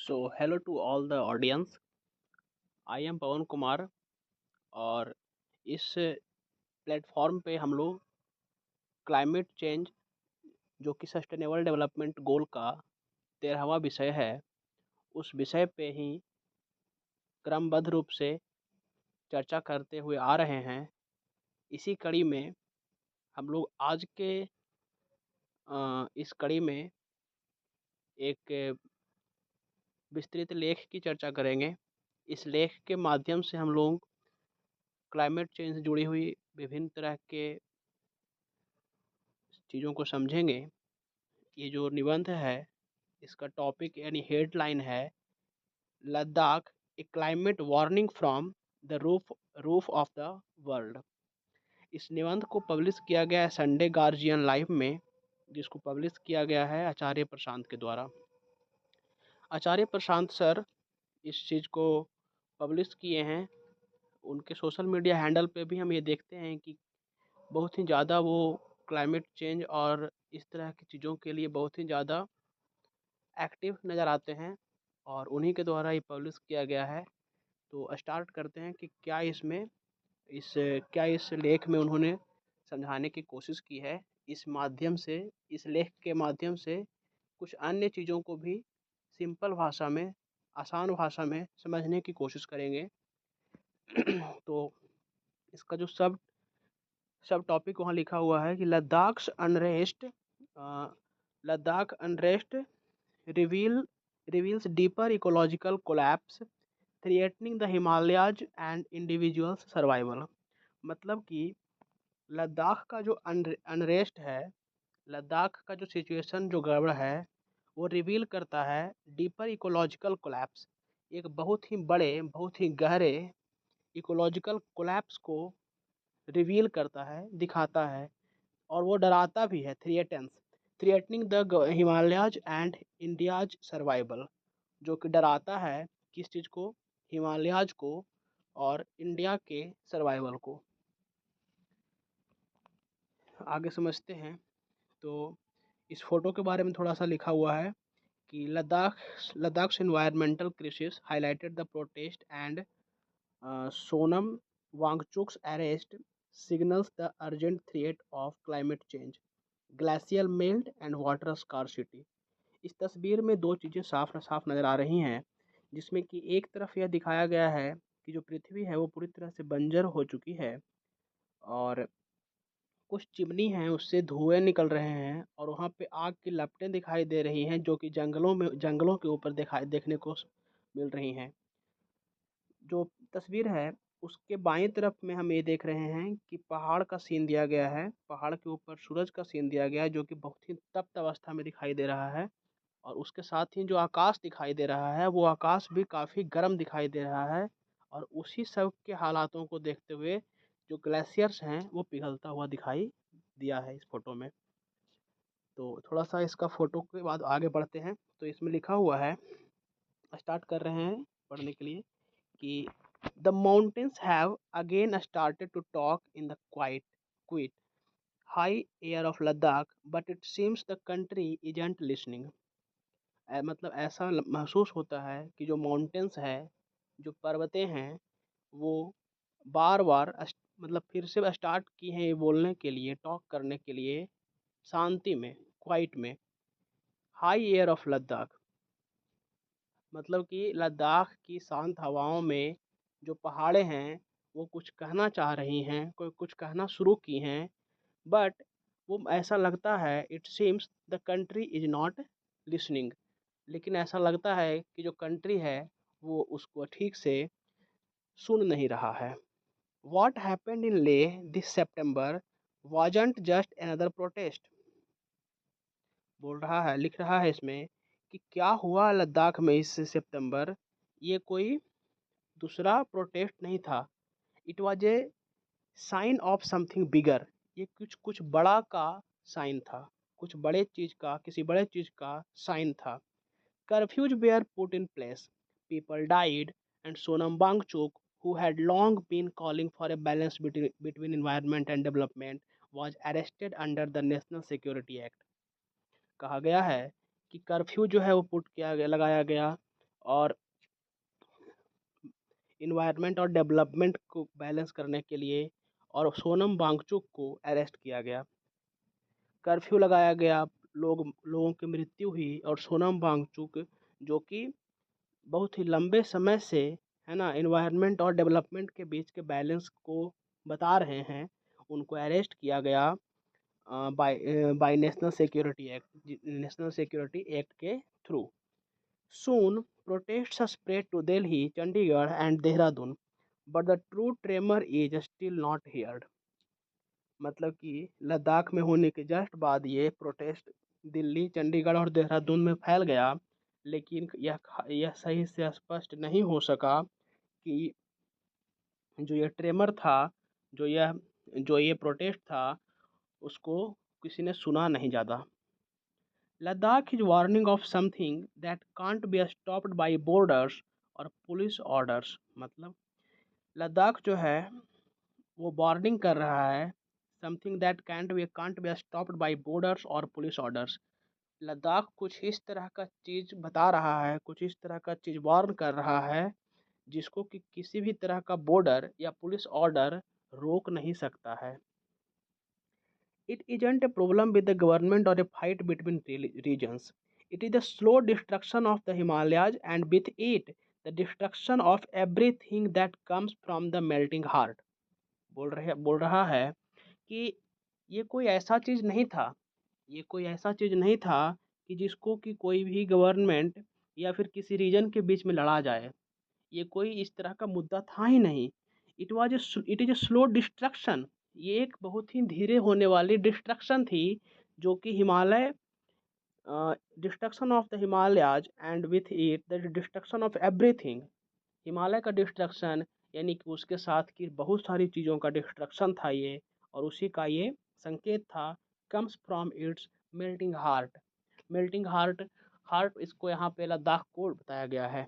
So, hello to all the audience. I am Pavan Kumar और इस platform पे हम लोग क्लाइमेट चेंज जो कि सस्टेनेबल डेवलपमेंट गोल का 13वां विषय है, उस विषय पे ही क्रमबद्ध रूप से चर्चा करते हुए आ रहे हैं। इसी कड़ी में हम लोग आज के इस कड़ी में एक विस्तृत लेख की चर्चा करेंगे। इस लेख के माध्यम से हम लोग क्लाइमेट चेंज से जुड़ी हुई विभिन्न तरह के चीज़ों को समझेंगे। ये जो निबंध है, इसका टॉपिक यानी हेडलाइन है Ladakh a climate warning from the roof of the world. इस निबंध को पब्लिश किया गया है संडे गार्जियन लाइव में, जिसको पब्लिश किया गया है आचार्य प्रशांत के द्वारा। आचार्य प्रशांत सर इस चीज़ को पब्लिश किए हैं। उनके सोशल मीडिया हैंडल पे भी हम ये देखते हैं कि बहुत ही ज़्यादा वो क्लाइमेट चेंज और इस तरह की चीज़ों के लिए बहुत ही ज़्यादा एक्टिव नज़र आते हैं और उन्हीं के द्वारा ही पब्लिश किया गया है। तो स्टार्ट करते हैं कि क्या इस लेख में उन्होंने समझाने की कोशिश की है। इस लेख के माध्यम से कुछ अन्य चीज़ों को भी सिंपल भाषा में, आसान भाषा में समझने की कोशिश करेंगे। तो इसका जो सब सब टॉपिक वहाँ लिखा हुआ है कि Ladakh unrest reveal reveals deeper ecological collapse threatening the Himalayas and individuals survival. मतलब कि लद्दाख का जो अनरेस्ट है, लद्दाख का जो सिचुएशन जो गड़बड़ है, वो रिवील करता है डीपर इकोलॉजिकल कोलैप्स, एक बहुत ही बड़े, बहुत ही गहरे इकोलॉजिकल कोलैप्स को रिवील करता है, दिखाता है। और वो डराता भी है, threatening the Himalayas and India's survival, जो कि डराता है किस चीज़ को, हिमालयाज को और इंडिया के सर्वाइवल को। आगे समझते हैं। तो इस फोटो के बारे में थोड़ा सा लिखा हुआ है कि Ladakh environmental crisis highlighted the protest and Sonam Wangchuk's arrest signals the urgent threat of climate change, glacial melt and water scarcity. इस तस्वीर में दो चीज़ें साफ साफ नज़र आ रही हैं, जिसमें कि एक तरफ यह दिखाया गया है कि जो पृथ्वी है वो पूरी तरह से बंजर हो चुकी है और कुछ चिमनी हैं उससे धुएं निकल रहे हैं और वहाँ पे आग की लपटें दिखाई दे रही हैं, जो कि जंगलों के ऊपर देखने को मिल रही हैं। जो तस्वीर है उसके बाईं तरफ में हम ये देख रहे हैं कि पहाड़ का सीन दिया गया है, पहाड़ के ऊपर सूरज का सीन दिया गया है, जो कि बहुत ही तप्त अवस्था में दिखाई दे रहा है। और उसके साथ ही जो आकाश दिखाई दे रहा है, वो आकाश भी काफ़ी गर्म दिखाई दे रहा है। और उसी सब के हालातों को देखते हुए जो ग्लेशियर्स हैं वो पिघलता हुआ दिखाई दिया है इस फोटो में। तो थोड़ा सा इसका फोटो के बाद आगे बढ़ते हैं। तो इसमें लिखा हुआ है, स्टार्ट कर रहे हैं पढ़ने के लिए कि the mountains have again started to talk in the quiet high air of Ladakh, but it seems the country isn't listening. मतलब ऐसा महसूस होता है कि जो माउंटेन्स है, जो पर्वतें हैं, वो बार बार मतलब फिर से स्टार्ट की हैं ये बोलने के लिए, टॉक करने के लिए शांति में, क्वाइट में। हाई एयर ऑफ लद्दाख मतलब कि लद्दाख की शांत हवाओं में जो पहाड़े हैं वो कुछ कहना चाह रही हैं, कोई कुछ कहना शुरू की हैं। बट वो ऐसा लगता है, it seems the country is not listening, लेकिन ऐसा लगता है कि जो कंट्री है वो उसको ठीक से सुन नहीं रहा है। वॉट हैपेंड इन ले this September wasn't just another protest. बोल रहा है, लिख रहा है इसमें कि क्या हुआ लद्दाख में इस सितंबर, ये कोई दूसरा प्रोटेस्ट नहीं था। It was a sign of something bigger, ये कुछ कुछ बड़ा का साइन था, कुछ बड़े चीज़ का, किसी बड़े चीज़ का साइन था। Curfews were put in place, people died, and Sonam Wangchuk, who had long been calling for a balance between environment and development, was arrested under the National Security Act। कहा गया है कि कर्फ्यू जो है वो put किया गया, लगाया गया, और इन्वायरमेंट और डेवलपमेंट को बैलेंस करने के लिए, और सोनम वांगचुक को अरेस्ट किया गया, कर्फ्यू लगाया गया, लोगों की मृत्यु हुई। और सोनम वांगचुक जो कि बहुत ही लंबे समय से, है ना, इन्वायरमेंट और डेवलपमेंट के बीच के बैलेंस को बता रहे हैं, उनको अरेस्ट किया गया बाय नेशनल सिक्योरिटी एक्ट के through. Soon, protests spread to Delhi, Chandigarh, and Dehradun, but the true tremor is still not heard. मतलब कि लद्दाख में होने के जस्ट बाद ये प्रोटेस्ट दिल्ली, चंडीगढ़ और देहरादून में फैल गया, लेकिन यह सही से स्पष्ट नहीं हो सका कि जो ये ट्रेमर था, जो ये प्रोटेस्ट था, उसको किसी ने सुना नहीं ज़्यादा। Ladakh is warning of something that can't be stopped by borders और पुलिस ऑर्डर्स। मतलब लद्दाख जो है वो वार्निंग कर रहा है, something that can't be stopped bye borders और पुलिस ऑर्डर्स। लद्दाख कुछ इस तरह का चीज़ बता रहा है, कुछ इस तरह का चीज़ वार्न कर रहा है, जिसको कि किसी भी तरह का बॉर्डर या पुलिस ऑर्डर रोक नहीं सकता है। It isn't a problem with the government or a fight between regions. It is the slow destruction of the Himalayas, and with it, the destruction of everything that comes from the melting heart. बोल रहा है कि ये कोई ऐसा चीज़ नहीं था, ये कोई ऐसा चीज़ नहीं था कि जिसको कि कोई भी गवर्नमेंट या फिर किसी रीजन के बीच में लड़ा जाए। ये कोई इस तरह का मुद्दा था ही नहीं। It is a slow destruction. ये एक बहुत ही धीरे होने वाली डिस्ट्रक्शन थी, जो कि Himalaya, destruction of the Himalayas and with it the destruction of everything. Himalaya का डिस्ट्रक्शन, यानी कि उसके साथ की बहुत सारी चीज़ों का डिस्ट्रक्शन था ये, और उसी का ये संकेत था। Comes from its melting heart. Melting heart, इसको यहाँ पे लद्दाख को बताया गया है।